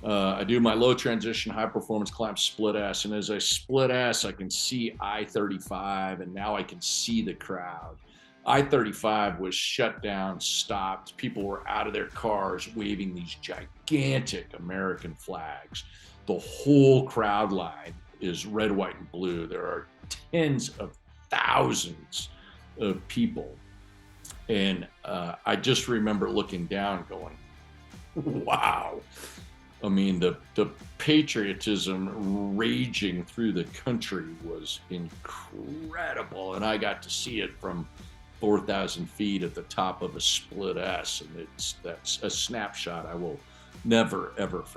I do my low transition, high performance climb split S. And as I split S, I can see I-35, and now I can see the crowd. I-35 was shut down, stopped. People were out of their cars waving these gigantic American flags. The whole crowd line is red, white, and blue. There are tens of thousands of people. And I just remember looking down going, wow. I mean, the patriotism raging through the country was incredible. And I got to see it from 4,000 feet at the top of a split S. And that's a snapshot I will never, ever forget.